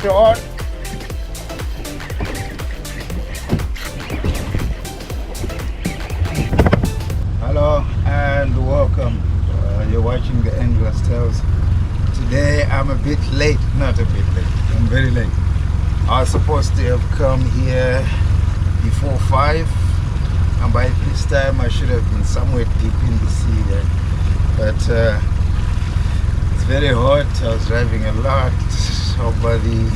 short. Hello and welcome. You're watching the Endless Tales. Today I'm a bit late, not a bit late, I'm very late. I was supposed to have come here before 5, and by this time I should have been somewhere deep in the sea there. But it's very hot. I was driving a lot over the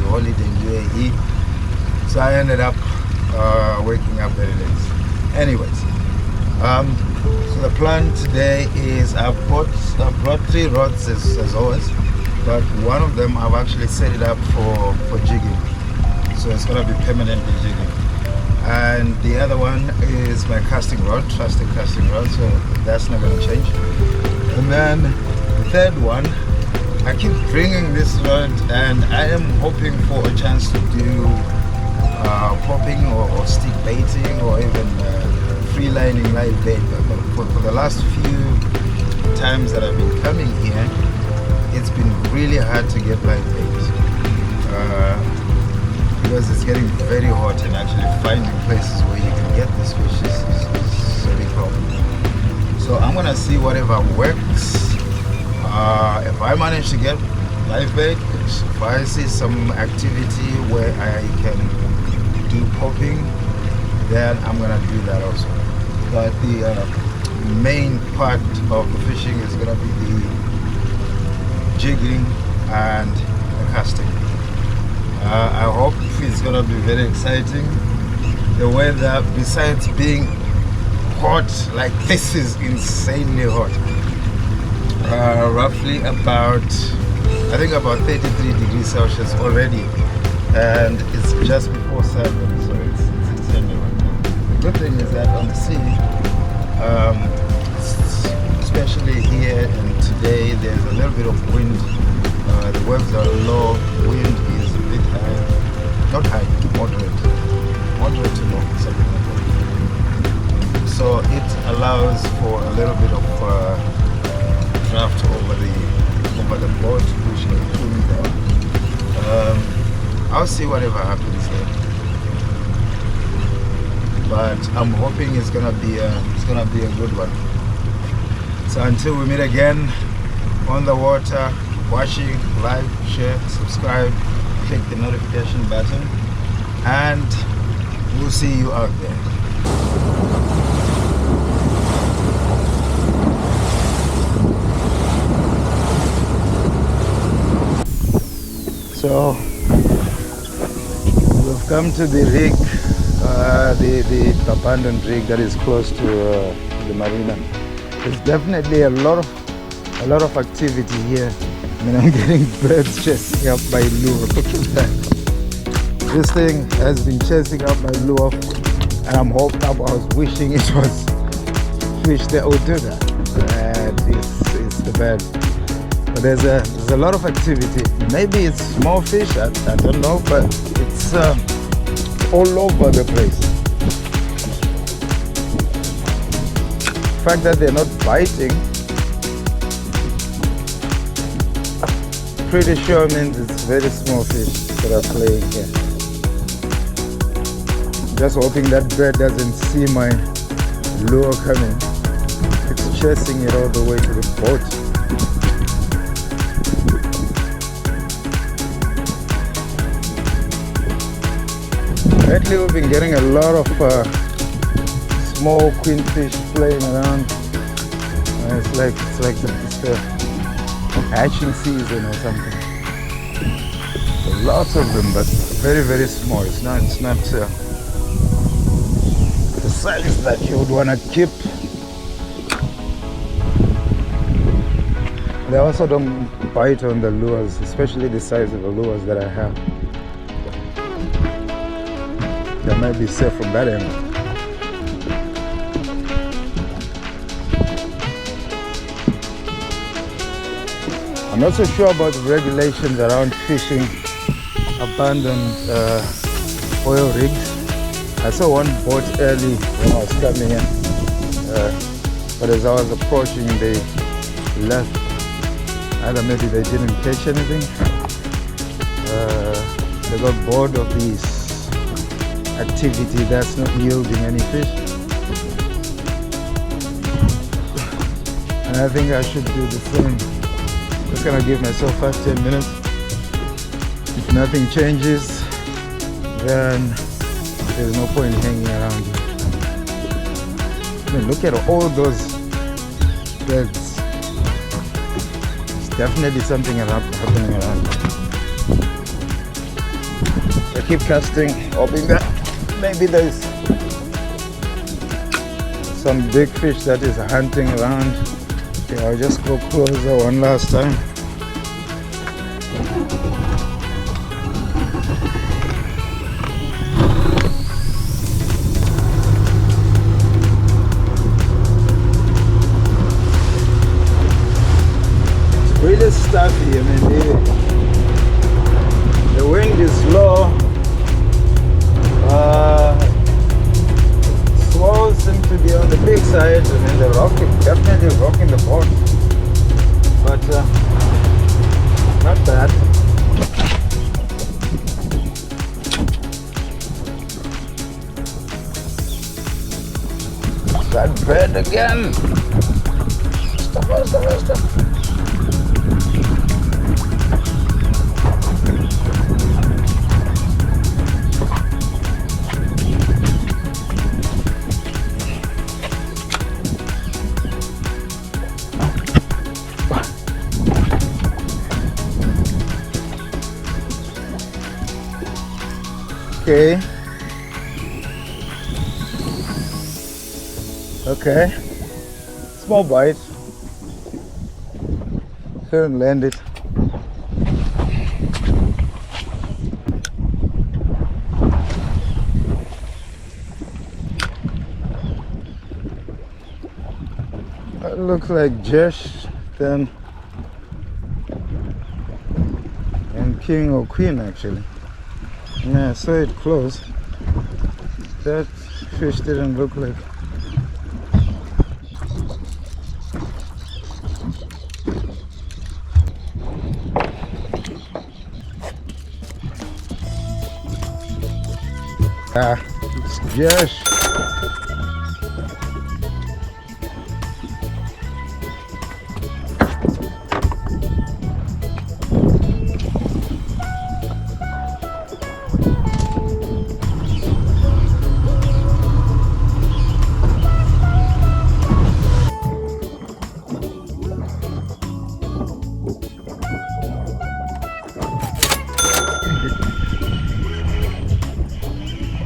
holiday in UAE, so I ended up waking up very late. Anyways, so the plan today is I've brought 3 rods as always, but one of them I've actually set it up for jigging, so it's gonna be permanently jigging, and the other one is my casting rod, trusted casting rod, so that's not gonna change. And then the third one, I keep bringing this rod, and I am hoping for a chance to do popping or stick baiting or even free lining live bait. But for the last few times that I've been coming here, it's been really hard to get live bait because it's getting very hot, and actually finding places where you can get this fish is a big problem. So I'm gonna see whatever works. If I manage to get live bait, if I see some activity where I can do popping, then I'm gonna do that also. But the main part of the fishing is gonna be the jigging and the casting. I hope it's gonna be very exciting. The weather, besides being hot, like this is insanely hot. Roughly about, I think about 33 degrees Celsius already, and it's just before 7, so it's insanely hot. The good thing is that on the sea, especially here and today, there's a little bit of wind. The waves are low, wind is a bit high, not high, moderate to low, something like that. So it allows for a little bit of draft over the boat, which can pull me down. I'll see whatever happens there, but I'm hoping it's gonna be a good one. So until we meet again on the water, watching, like, share, subscribe, click the notification button, and we'll see you out there. So we've come to the rig, the abandoned rig that is close to the Marina. There's definitely a lot of activity here. I mean, I'm getting birds chasing up my lure. Look at that. This thing has been chasing up my lure, and I was wishing it was fish that would do that. And it's the bad. But there's a lot of activity. Maybe it's small fish, I don't know, but it's all over the place. The fact that they're not biting, pretty sure means it's very small fish that are playing here. Just hoping that bird doesn't see my lure coming. It's chasing it all the way to the boat. Lately we've been getting a lot of small queenfish playing around. It's like the hatching season or something. Lots of them, but very, very small. It's not the size that you would want to keep. They also don't bite on the lures, especially the size of the lures that I have. They might be safe from that angle. I'm not so sure about the regulations around fishing abandoned oil rigs. I saw one boat early when I was coming in, but as I was approaching, they left. Either maybe they didn't catch anything, they got bored of this activity that's not yielding any fish. And I think I should do the same. Just gonna give myself 5-10 minutes. If nothing changes, then there's no point hanging around here. I mean, look at all those beds. There's definitely something happening around here. I keep casting, hoping that maybe there's some big fish that is hunting around. Okay, I'll just go closer one last time. It's really stuffy. I mean, the wind is low. Swells seem to be on the big side. I mean, they're definitely rocking the boat, but not bad. That bed again. Stop. Okay, small bite, couldn't land it. That looks like Jesh then, and king or queen actually. Yeah, I saw it close. That fish didn't look like. It's Jesh.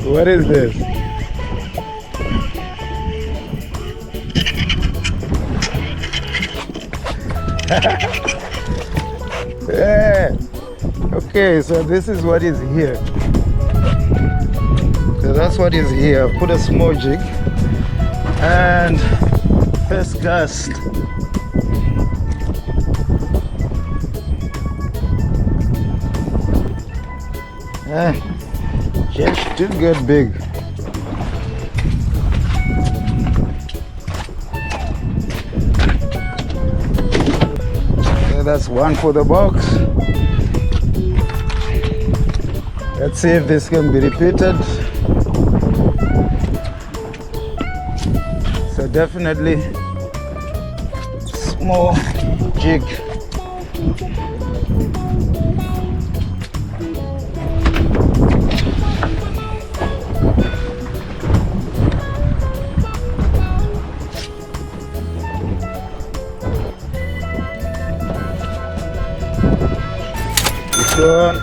What is this? Yeah. Okay, so this is what is here. So that's what is here. Put a small jig and first cast. Just did get big. Okay, that's one for the box. Let's see if this can be repeated. So definitely small jig. Done.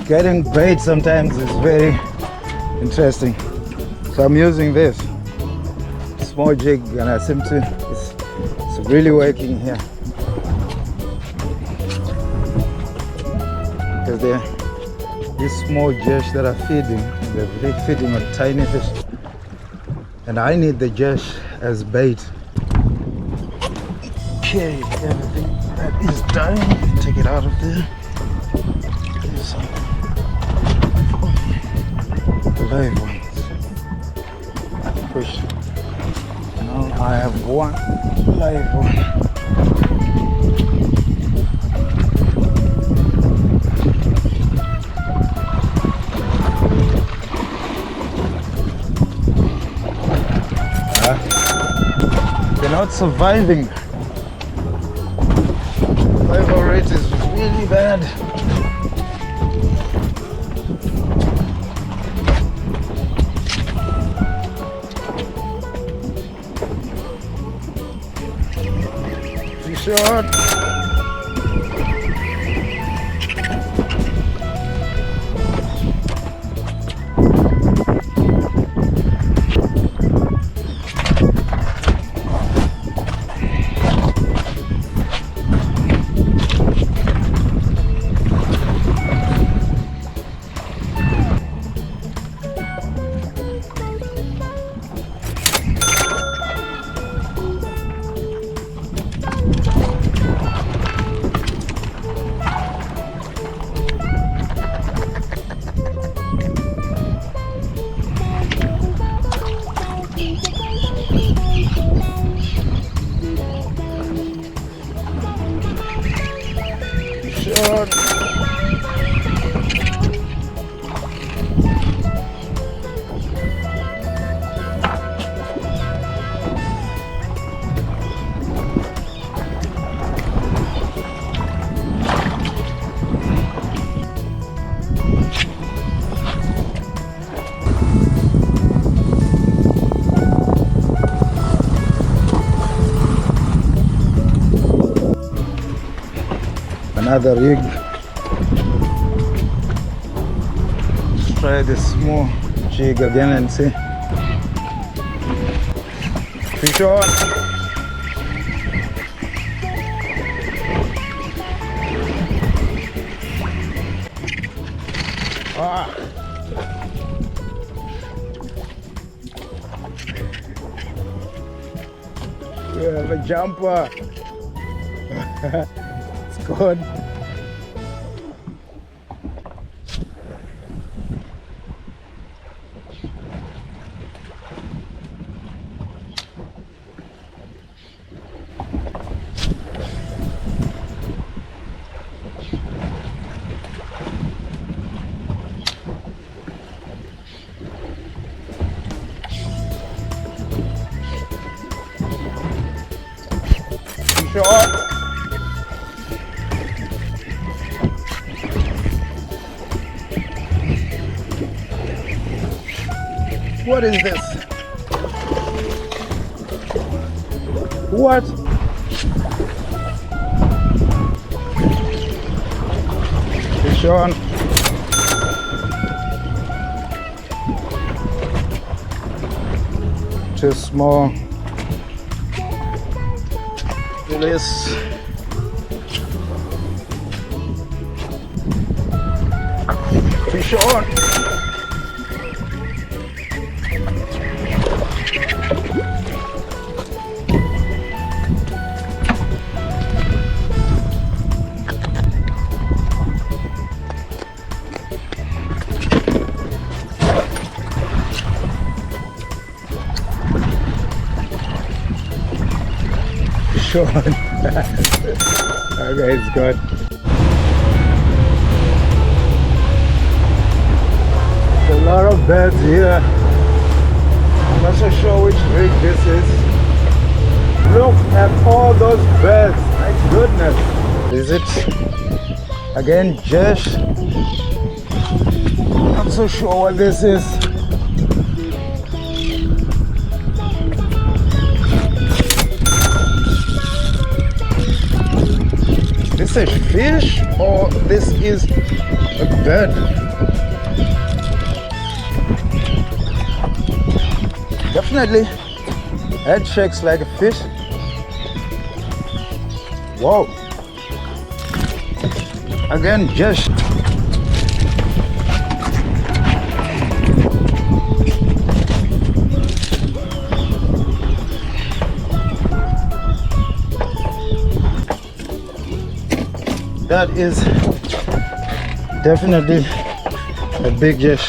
Getting bait sometimes is very interesting. So I'm using this small jig and I seem to, it's really working here. because these small jesh that are feeding, they're feeding on tiny fish, and I need the jesh as bait. Okay, everything that is dying, take it out of there. There's some live ones. Push. Now I have one live one. They're not surviving. Survival rate is really bad. Fish on. Another rig. Let's try this small jig again and see. Fish on. Ah. We have a jumper. It's good. Short. What is this? What? Fish on. Too small. Release. Fish on. Fish on. Okay, it's good. A lot of beds here. I'm not so sure which rig this is. Look at all those beds. My goodness. Is it again Jesh? I'm not so sure what this is. This is fish or this is a bed? Definitely head shakes like a fish. Whoa. Again, just That is definitely a big fish.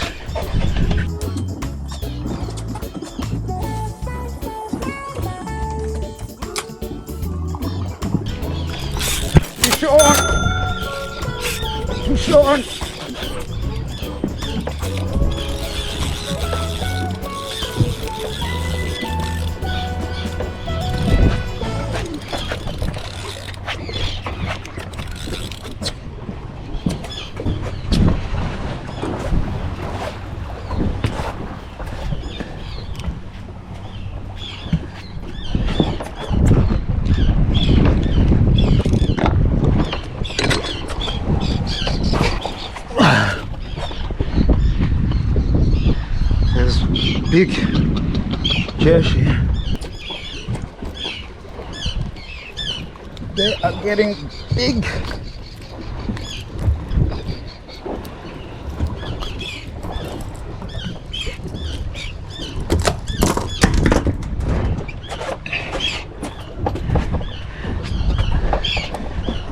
Fish on! Fish on! Big fish here. They are getting big.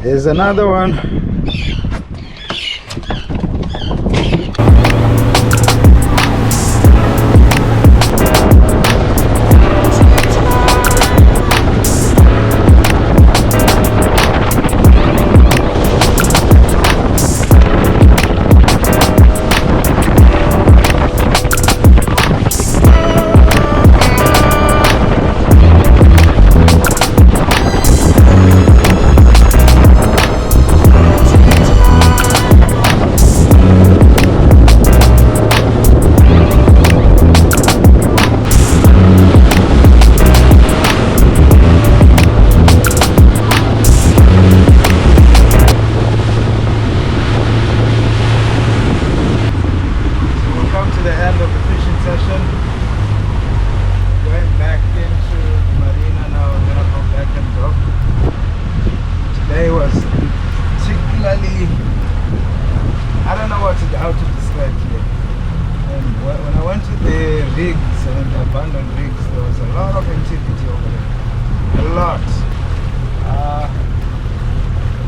There's another one.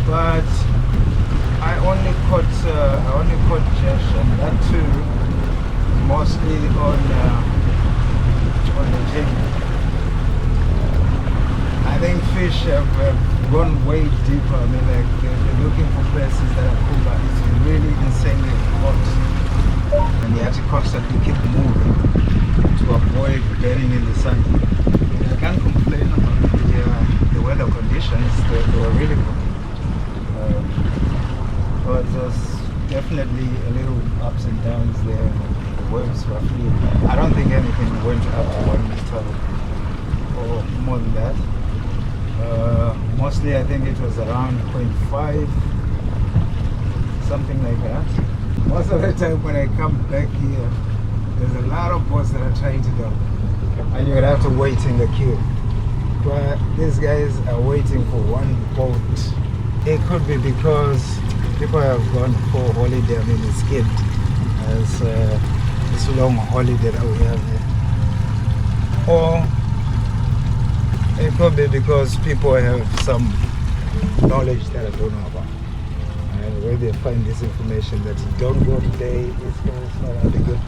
But I only caught fish, and that too mostly on the jigging. I think fish have gone way deeper. I mean, like they're looking for places that are cooler. It's really insanely hot, and you have to constantly keep moving to avoid burning in the sun. I can't complain about the weather conditions. They were really good. But there's definitely a little ups and downs there. The waves roughly, I don't think anything went up to 1 meter or more than that. Mostly I think it was around 0.5, something like that. Most of the time when I come back here, there's a lot of boats that are trying to dock, and you would have to wait in the queue. But these guys are waiting for one boat. It could be because people have gone for holiday. I mean, it's skipped as this long holiday that we have here. Or it could be because people have some knowledge that I don't know about. And where they find this information that don't go today, it's not really good.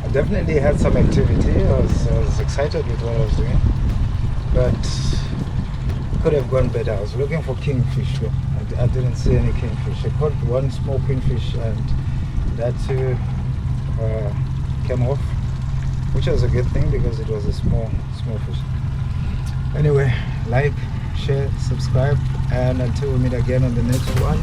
I definitely had some activity. I was excited with what I was doing. But could have gone better. I was looking for kingfish. I didn't see any kingfish. I caught one small kingfish, and that too came off, which was a good thing because it was a small fish. Anyway, like, share, subscribe, and until we meet again on the next one.